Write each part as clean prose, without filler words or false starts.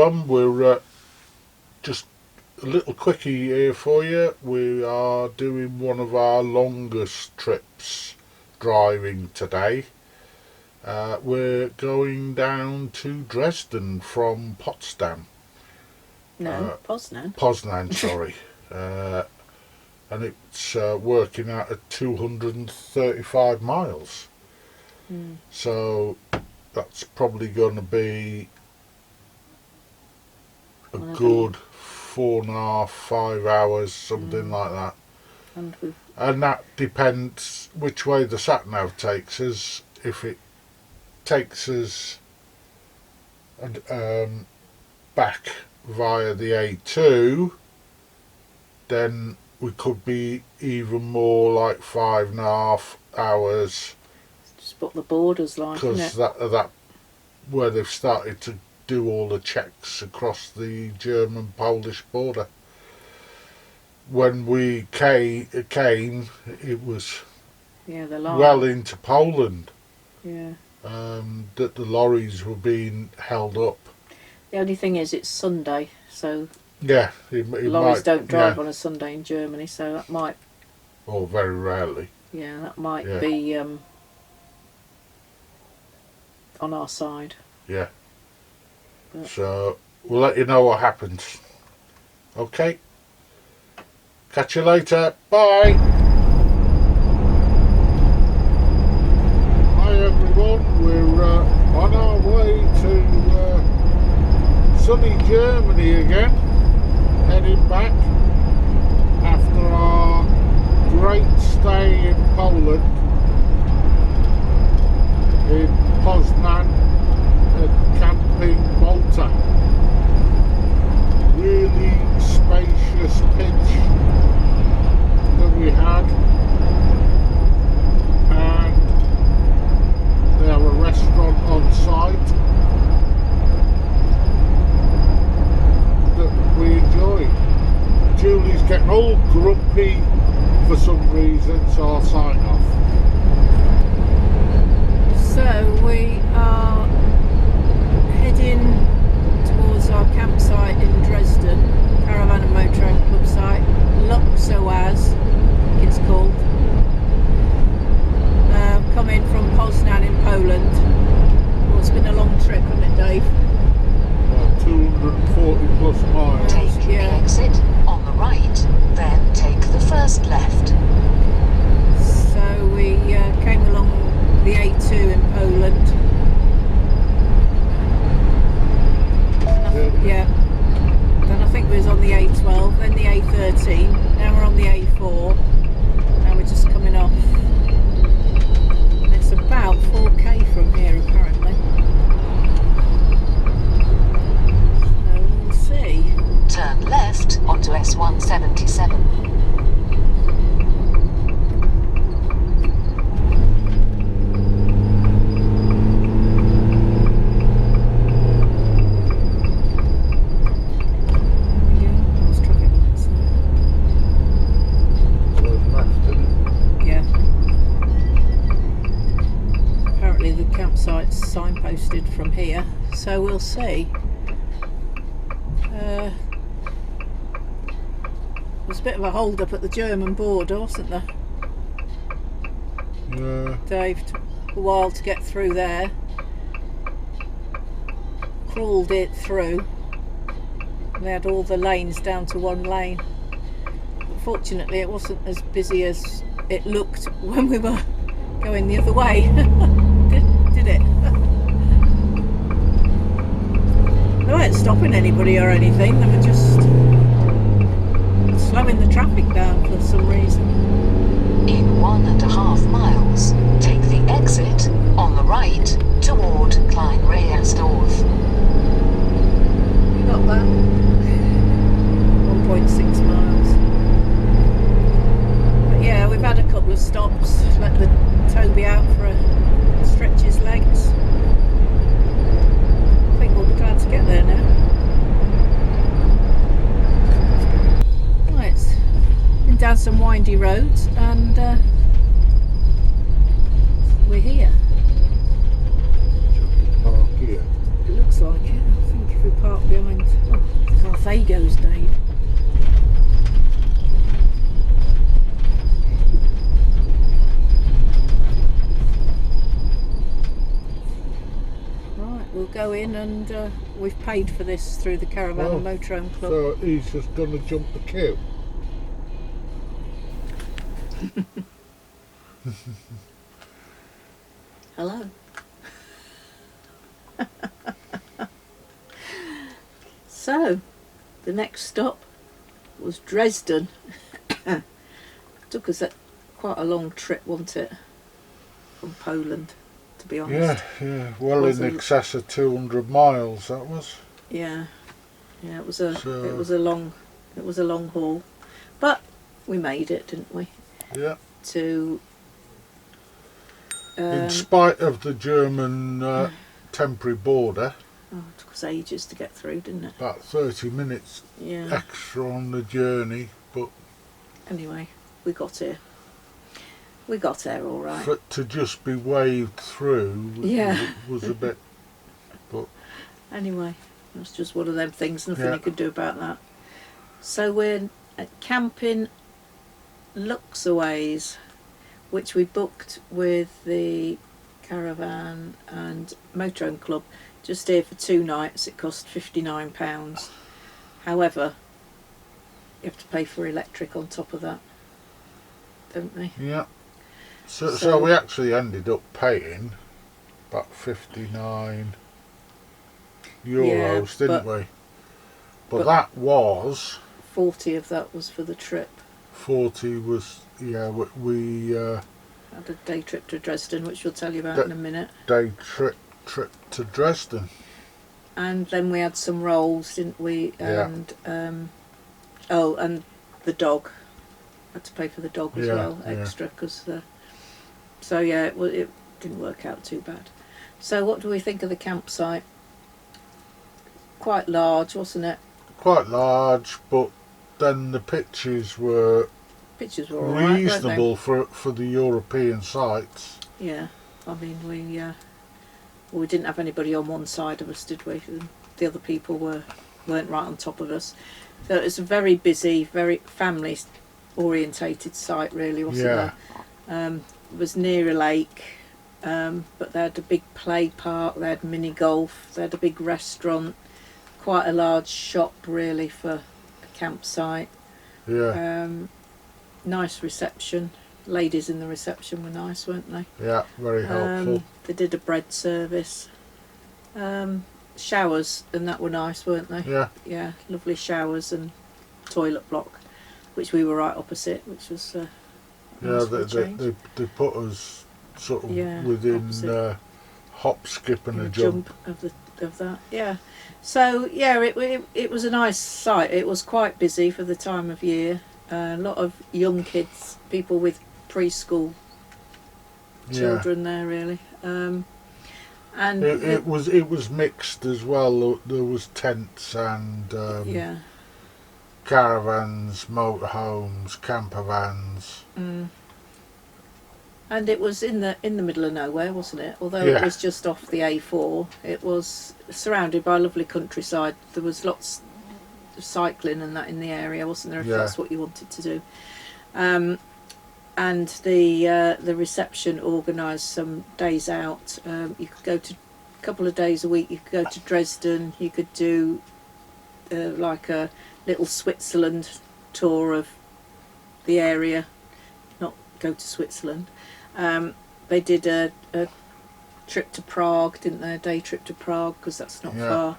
everyone, we're just a little quickie here for you. We are doing one of our longest trips driving today. We're going down to Dresden from Potsdam. Poznan. Poznan, sorry. And it's working out at 235 miles. So that's probably going to be a good 4.5, 5 hours, something like that. And that depends which way the sat-nav takes us. If it takes us back via the A2, then we could be even more like 5.5 hours. Just what the border's like, because isn't it? that where they've started to do all the checks across the German-Polish border. When we came, it was well into Poland. Yeah. That the lorries were being held up. The only thing is, it's Sunday, so yeah, lorries don't drive on a Sunday in Germany, so that might. Or very rarely. Yeah, that might be on our side. Yeah. But so we'll let you know what happens. Okay. Catch you later. Bye. Hi everyone. We're on our way to sunny Germany again. Heading back after our great stay in Poland, in Poznan at Campingplatz. Really spacious pitch that we had, and they have a restaurant on site that we enjoyed. Julie's getting all grumpy for some reason, so I'll sign off. So we are heading towards our campsite in Dresden, Caravan Motorhome club site, Luxoase, I think it's called. Coming from Poznan in Poland. Well, it's been a long trip, hasn't it, Dave? 240 plus miles. Take the exit on the right, then take the first left. So we came along the A2 in Poland. Then I think we was on the A12, then the A13, now we're on the A4, now we're just coming off. And it's about 4k from here apparently. So we'll see. Turn left onto S177. Signposted from here, so we'll see. There's a bit of a hold up at the German border, wasn't there? Yeah. Dave took a while to get through there. Crawled it through. They had all the lanes down to one lane. But fortunately it wasn't as busy as it looked when we were going the other way. Did it? They weren't stopping anybody or anything, they were just slowing the traffic down for some reason. In 1.5 miles, take the exit on the right toward Kleinroehrsdorf. You got that? 1.6 miles. But yeah, we've had a couple of stops, let the Toby out for a stretch his legs. I think we'll be glad to get there now. Right, been down some windy roads and we're here. Park here. It looks like it, I think. if we park behind? Oh, off they goes, Dave. Right, we'll go in and we've paid for this through the Caravan Motorhome Club. So he's just going to jump the queue. Hello. So, the next stop was Dresden. Took us quite a long trip, wasn't it? From Poland, to be honest. Yeah, well in excess of 200 miles that was. Yeah, it was a long haul, but we made it, didn't we? Yeah. To in spite of the German temporary border. Oh, it took us ages to get through, didn't it? About 30 minutes extra on the journey, but anyway, we got here. We got there all right. For to just be waved through was a bit, but anyway, that's just one of them things, nothing you could do about that. So we're at Camping Luxoase, which we booked with the Caravan and Motorhome Club, just here for 2 nights. It cost £59. However, you have to pay for electric on top of that, don't they? Yeah. So we actually ended up paying about 59 euros, didn't we? But that was 40 of that was for the trip. 40 was we had a day trip to Dresden, which we'll tell you about in a minute. Day trip to Dresden. And then we had some rolls, didn't we? And and the dog. Had to pay for the dog as well, extra, because so it didn't work out too bad. So what do we think of the campsite? Quite large, wasn't it? Quite large, but then the pictures were all right, reasonable for the European sites. Yeah, I mean we didn't have anybody on one side of us, did we? The other people weren't right on top of us. So it was a very busy, very family orientated site, really, wasn't there? It was near a lake, but they had a big play park, they had mini golf, they had a big restaurant, quite a large shop really for a campsite. Nice reception. Ladies in the reception were nice, weren't they? Yeah, very helpful. They did a bread service. Showers and that were nice, weren't they? Yeah, lovely showers and toilet block, which we were right opposite, which was they put us sort of within hop, skip and a jump of that. Yeah. So it was a nice site. It was quite busy for the time of year. A lot of young kids, people with preschool children there, really. And it was mixed as well. There was tents and caravans, motorhomes, camper vans. And it was in the middle of nowhere, wasn't it? Although it was just off the A4, it was surrounded by lovely countryside. There was lots of cycling and that in the area, wasn't there? If that's what you wanted to do. And the reception organised some days out. You could go to a couple of days a week. You could go to Dresden. You could do like a little Switzerland tour of the area. Not go to Switzerland. They did a trip to Prague, didn't they? A day trip to Prague, because that's not far.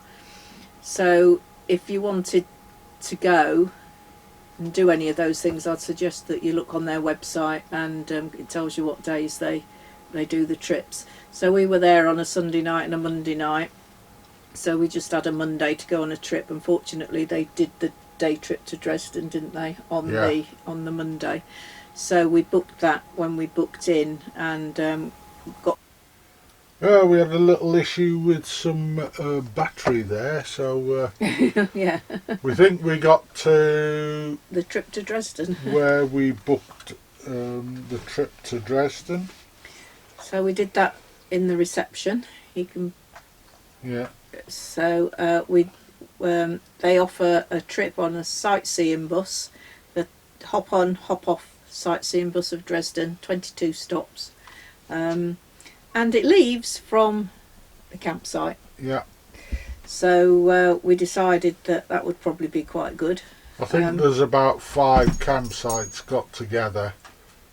So if you wanted to go and do any of those things, I'd suggest that you look on their website, and it tells you what days they do the trips. So we were there on a Sunday night and a Monday night, so we just had a Monday to go on a trip. Unfortunately, they did the day trip to Dresden, didn't they, on the Monday. So we booked that when we booked in, and got... we had a little issue with some battery there, so we think we got to the trip to Dresden where we booked the trip to Dresden. So we did that in the reception. You can So we they offer a trip on a sightseeing bus, the hop on, hop off sightseeing bus of Dresden, 22 stops. And it leaves from the campsite. Yeah. So we decided that would probably be quite good. I think there's about 5 campsites got together,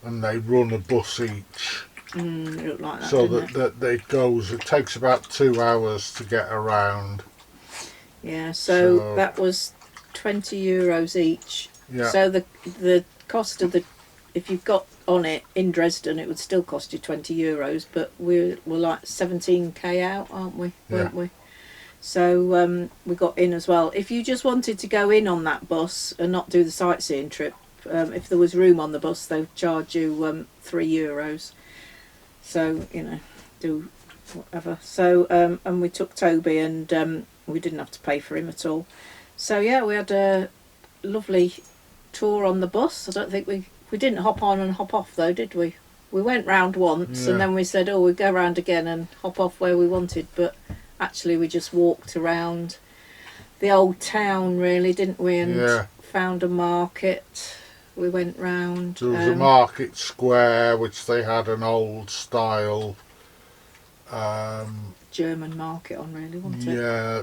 and they run a bus each. It looked like that, So didn't it takes about 2 hours to get around. Yeah, so that was €20 each. Yeah. So the cost of if you've got on it in Dresden, it would still cost you €20, but we're like 17k out, aren't we? Weren't we? So we got in as well. If you just wanted to go in on that bus and not do the sightseeing trip, if there was room on the bus, they would charge you €3. So, you know, do whatever. So, and we took Toby, and we didn't have to pay for him at all. So yeah, we had a lovely tour on the bus. I don't think we didn't hop on and hop off though, did we? We went round once, and then we said, oh, we'd go round again and hop off where we wanted, but actually we just walked around the old town really, didn't we, and found a market. We went round. There was a market square which they had an old style German market on, really, wasn't it? Yeah,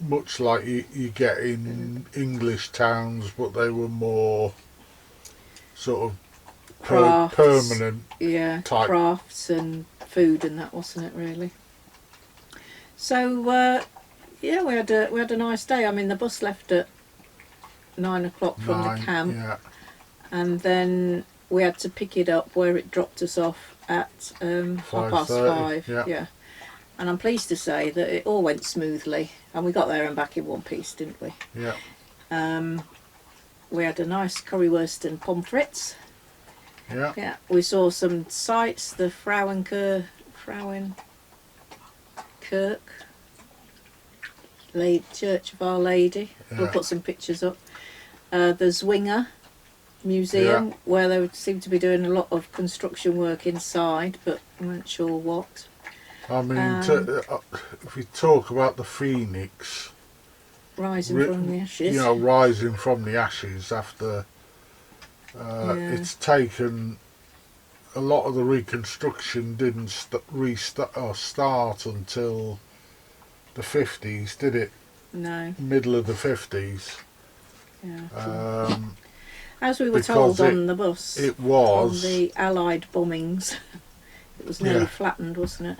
much like you get in English towns, but they were more sort of permanent. Yeah, type. Crafts and food and that, wasn't it, really? So yeah, we had a nice day. I mean, the bus left at 9 o'clock from the camp, and then we had to pick it up where it dropped us off at 5:30. Yeah, and I'm pleased to say that it all went smoothly, and we got there and back in one piece, didn't we? Yeah. We had a nice currywurst and pommes frites. Yeah. Yeah, we saw some sights, the Frauenkirk, Church of Our Lady. We'll put some pictures up. The Zwinger Museum, where they seem to be doing a lot of construction work inside, but we weren't sure what. I mean, if you talk about the phoenix rising from the ashes, you know, rising from the ashes after it's taken a lot of the reconstruction didn't start until the 50s, did it? No. Middle of the 50s. Yeah. As we were told on the bus, it was on the Allied bombings, it was nearly flattened, wasn't it?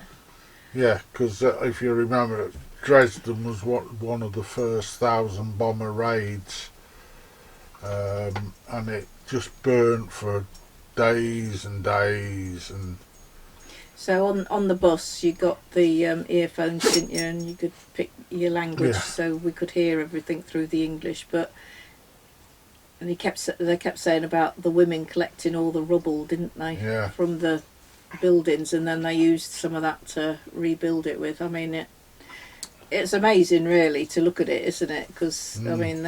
Yeah, because if you remember, Dresden was one of the first 1,000 bomber raids, and it just burnt for days and days. And so on the bus you got the earphones, didn't you, and you could pick your language, so we could hear everything through the English. And they kept saying about the women collecting all the rubble, didn't they, from the buildings, and then they used some of that to rebuild it with. I mean, it's amazing really to look at it, isn't it? Because I mean,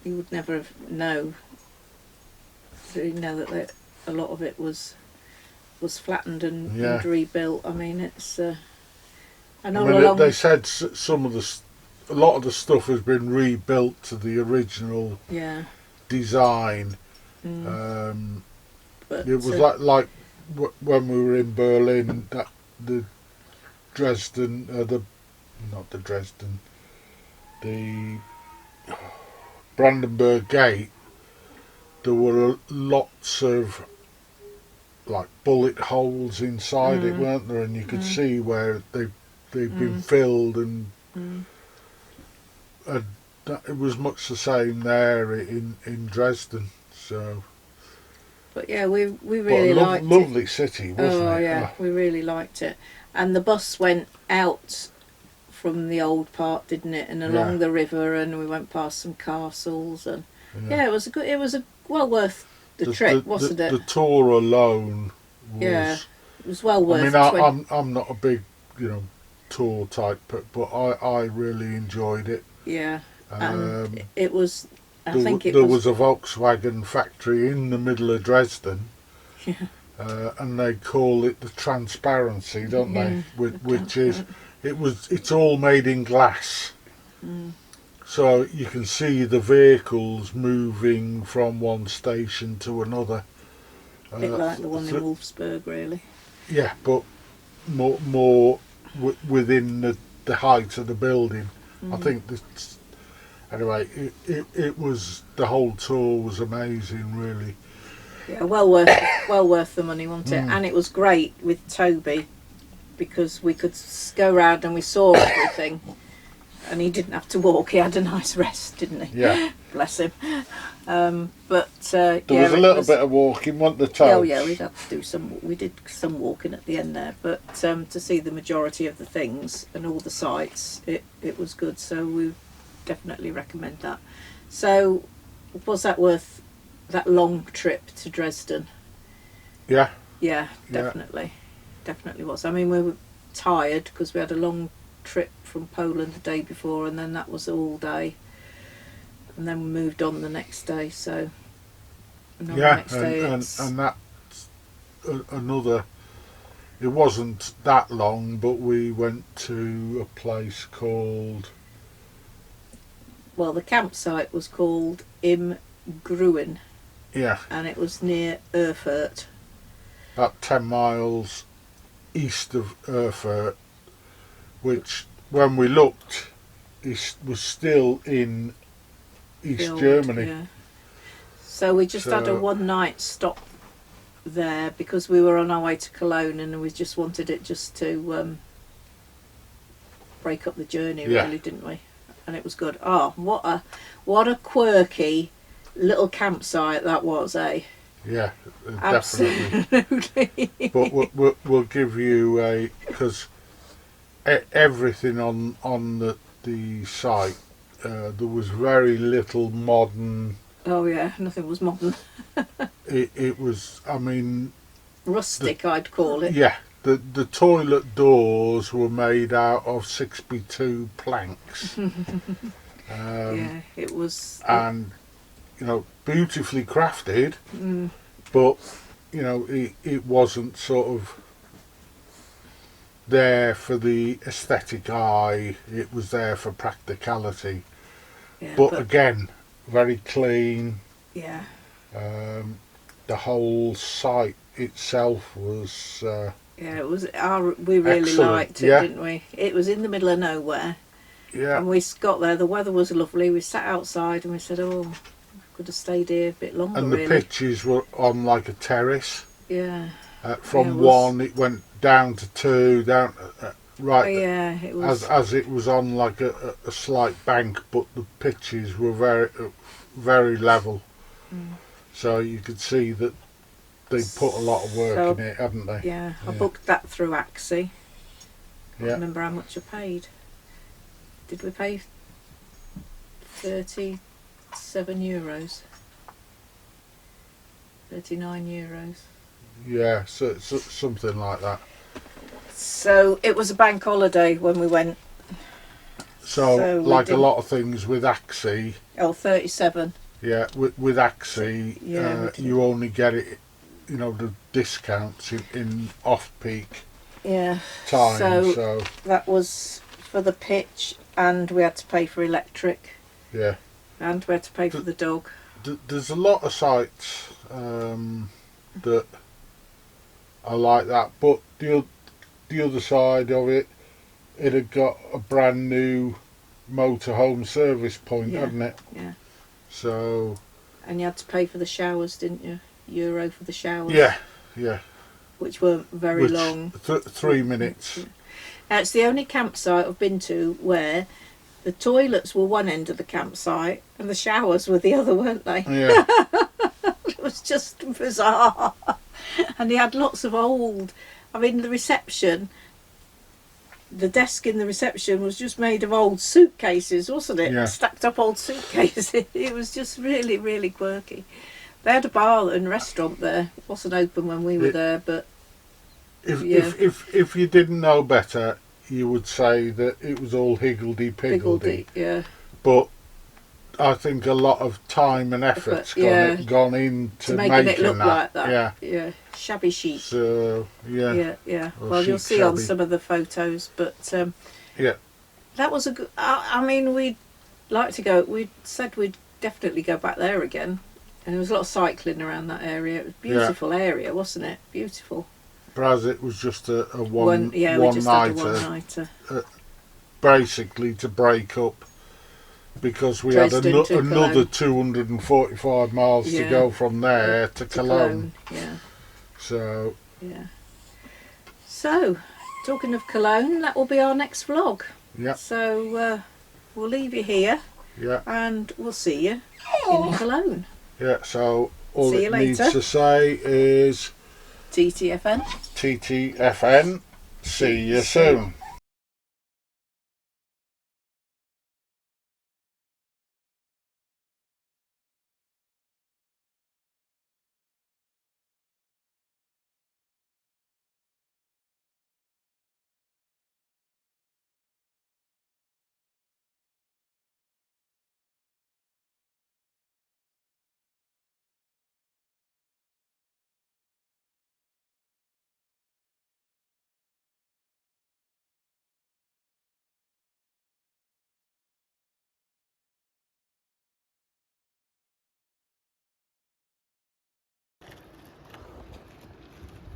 you would never know that a lot of it was flattened and rebuilt. I mean, it's they said a lot of the stuff has been rebuilt to the original design. But it was like when we were in Berlin, that the Dresden, the Brandenburg Gate, there were lots of like bullet holes inside it, weren't there? And you could see where they've been filled, and it was much the same there in Dresden. So. But yeah, we really liked it. Lovely city, wasn't it? Oh yeah, we really liked it. And the bus went out from the old part, didn't it? And along the river, and we went past some castles, and it was a well worth the trip, wasn't it? The tour alone was, it was well worth. I mean, I'm not a big tour type, but I really enjoyed it. Yeah, and it was. There was a Volkswagen factory in the middle of Dresden, and they call it the Transparency, don't they? Which is it's all made in glass, So you can see the vehicles moving from one station to another. A bit like the one in th- Wolfsburg, really. Yeah, but more within the height of the building. I think this. Anyway, it was, the whole tour was amazing, really. Yeah, well worth the money, wasn't it? And it was great with Toby because we could go round and we saw everything, and he didn't have to walk. He had a nice rest, didn't he? Yeah. Bless him. There was a little bit of walking, wasn't there, Toby? Oh yeah, we'd have to do some. We did some walking at the end there, but to see the majority of the things and all the sites, it was good. So we definitely recommend that. So, was that worth that long trip to Dresden? Yeah. Yeah, definitely. Definitely was. I mean, we were tired because we had a long trip from Poland the day before, and then that was all day. And then we moved on the next day, so... And that's another... It wasn't that long, but we went to a place called... Well, the campsite was called Im Grünen. Yeah. And it was near Erfurt. About 10 miles east of Erfurt, which, when we looked, was still in East Germany. Yeah. So we just had a one-night stop there because we were on our way to Cologne, and we just wanted it just to break up the journey, really, didn't we? And it was good. Oh, what a quirky little campsite that was, eh? Yeah, absolutely. But we'll give you because everything on the site, there was very little modern. Oh yeah, nothing was modern. It was, I mean, rustic, I'd call it. Yeah, the toilet doors were made out of 6x2 planks. Yeah, it was. And, beautifully crafted, but, it wasn't sort of there for the aesthetic eye, it was there for practicality. Yeah, but again, very clean. Yeah. The whole site itself was... yeah, it was. We really excellent. Liked it, didn't we? It was in the middle of nowhere. Yeah. And we got there, the weather was lovely, we sat outside and we said, oh, we could have stayed here a bit longer, and the really. pitches were on like a terrace. Yeah. From one, it went down to two, down right. Oh, yeah, it was. As it was on like a slight bank, but the pitches were very level. So you could see that they put a lot of work in it, hadn't they? Yeah, I booked that through Axie. I Yeah. remember how much I paid. Did we pay 37 euros? 39 euros. Yeah, so something like that. So it was a bank holiday when we went. So like a lot of things with Axie. Oh, 37. Yeah, with Axie, you only get it, the discounts in off-peak time. So that was for the pitch, and we had to pay for electric. Yeah. And we had to pay for the dog. There's a lot of sites that are like that, but the other side of it, it had got a brand new motorhome service point, hadn't it? Yeah. So. And you had to pay for the showers, didn't you? €1 for the showers. Yeah. Which weren't very long. 3 minutes. Yeah. Now, it's the only campsite I've been to where the toilets were one end of the campsite and the showers were the other, weren't they? Yeah. It was just bizarre. And they had lots of old... I mean, the reception... The desk in the reception was just made of old suitcases, wasn't it? Yeah. Stacked up old suitcases. It was just really, really quirky. They had a bar and restaurant there. It wasn't open when we were there, but... If you didn't know better, you would say that it was all higgledy-piggledy. Yeah. But I think a lot of time and effort's gone into making it look that. like that. Yeah. Yeah. Shabby chic. So, yeah. Yeah. Or Well, you'll chic, see on shabby. some of the photos, but Yeah. that was a good... I mean, we like to go. We said we'd definitely go back there again, and there was a lot of cycling around that area. It was a beautiful area, wasn't it? Beautiful. But as it was just a We just had a one-nighter. Basically to break up, because we Dresden had to another Cologne. 245 miles to go from there to Cologne. Yeah. So Yeah. So, talking of Cologne, that will be our next vlog. yeah. So we'll leave you here. Yeah. And we'll see you in Cologne. Yeah. So all See you it needs later. to say is TTFN. TTFN. See you soon.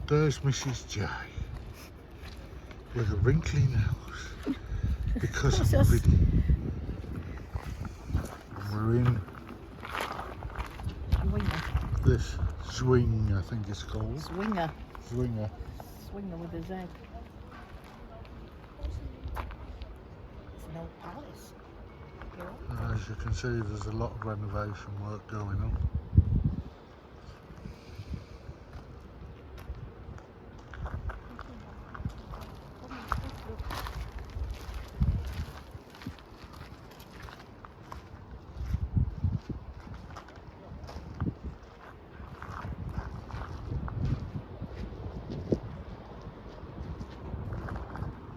There's Mrs. J with a wrinkly nose because I'm reading. We're in this swing, I think it's called. Swinger. Swinger. Swinger with a Z. It's an old palace. As you can see, there's a lot of renovation work going on.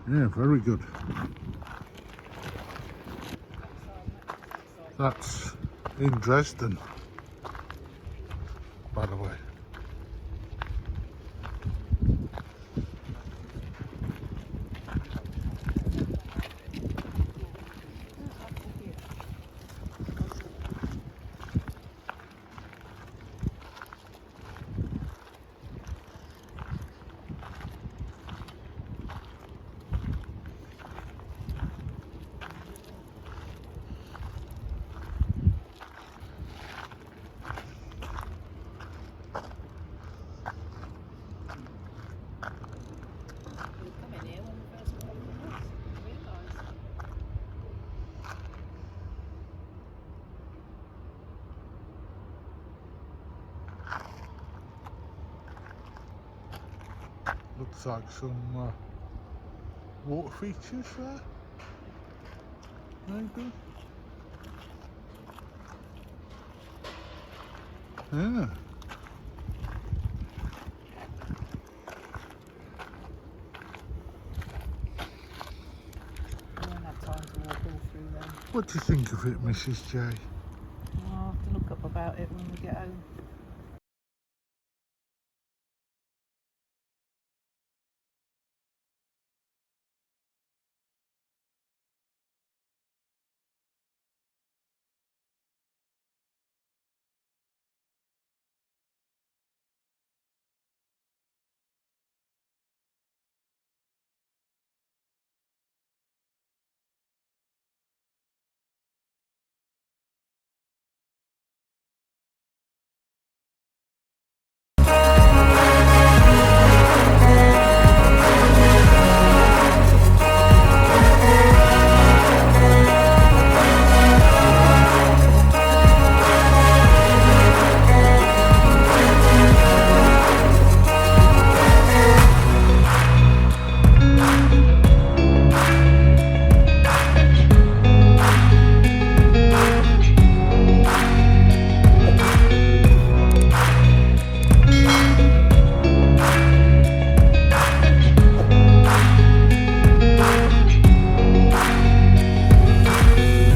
Yeah, very good. That's in Dresden, by the way. Looks like some water features there, maybe. Yeah. We won't have time to walk all through them. What do you think of it, Mrs. J? I'll have to look up about it when we get home.